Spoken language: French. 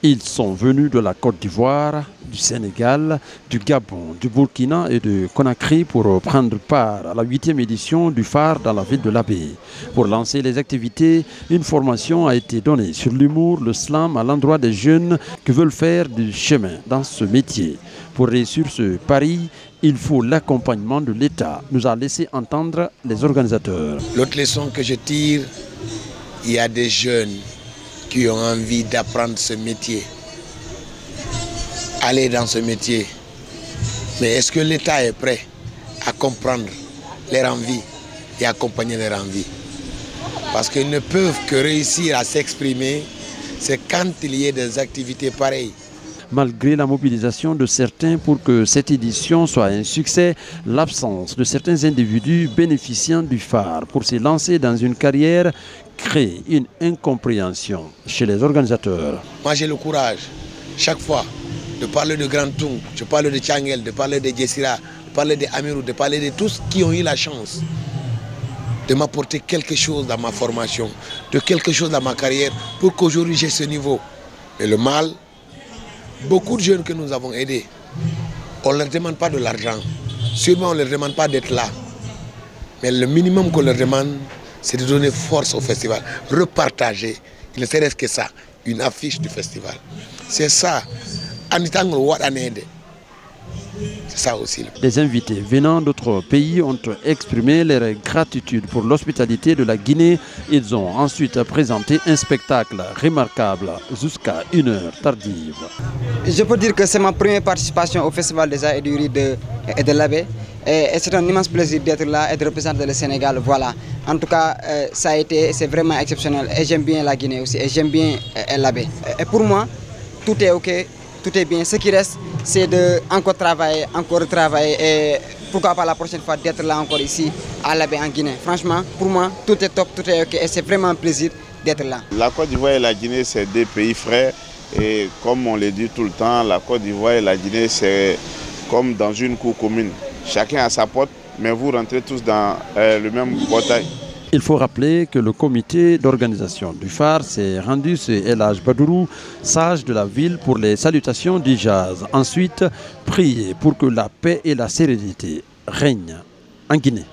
Ils sont venus de la Côte d'Ivoire, du Sénégal, du Gabon, du Burkina et de Conakry pour prendre part à la 8e édition du phare dans la ville de l'Abbaye. Pour lancer les activités, une formation a été donnée sur l'humour, le slam à l'endroit des jeunes qui veulent faire du chemin dans ce métier. Pour réussir ce pari, il faut l'accompagnement de l'État, nous a laissé entendre les organisateurs. L'autre leçon que je tire, il y a des jeunes qui ont envie d'apprendre ce métier, aller dans ce métier. Mais est-ce que l'État est prêt à comprendre leur envie et accompagner leur envie? Parce qu'ils ne peuvent que réussir à s'exprimer, c'est quand il y a des activités pareilles. Malgré la mobilisation de certains pour que cette édition soit un succès, l'absence de certains individus bénéficiant du phare pour se lancer dans une carrière crée une incompréhension chez les organisateurs. Moi j'ai le courage, chaque fois, de parler de Grand Toung, je parle de Tchangel, de parler de Djessira, de parler de Amirou, de parler de tous qui ont eu la chance de m'apporter quelque chose dans ma formation, de quelque chose dans ma carrière pour qu'aujourd'hui j'ai ce niveau. Et le mal, beaucoup de jeunes que nous avons aidés, on ne leur demande pas de l'argent. Sûrement on ne leur demande pas d'être là. Mais le minimum qu'on leur demande, c'est de donner force au festival. Repartager, il ne serait-ce que ça, une affiche du festival. C'est ça. C'est ça aussi. Les invités venant d'autres pays ont exprimé leur gratitude pour l'hospitalité de la Guinée. Ils ont ensuite présenté un spectacle remarquable jusqu'à 1 heure tardive. Je peux dire que c'est ma première participation au Festival des Arts et du Riz et de l'Abbaye. Et c'est un immense plaisir d'être là et de représenter le Sénégal. Voilà. En tout cas, c'est vraiment exceptionnel. Et j'aime bien la Guinée aussi. Et j'aime bien l'Abbaye. Et pour moi, tout est OK. Tout est bien. Ce qui reste, c'est de encore travailler, encore retravailler et pourquoi pas la prochaine fois d'être là encore ici à l'Abbaye en Guinée. Franchement, pour moi, tout est top, tout est OK et c'est vraiment un plaisir d'être là. La Côte d'Ivoire et la Guinée, c'est deux pays frères et comme on le dit tout le temps, la Côte d'Ivoire et la Guinée, c'est comme dans une cour commune. Chacun a sa porte, mais vous rentrez tous dans le même portail. Il faut rappeler que le comité d'organisation du phare s'est rendu chez El Hadj Badourou, sage de la ville, pour les salutations du jazz. Ensuite, prier pour que la paix et la sérénité règnent en Guinée.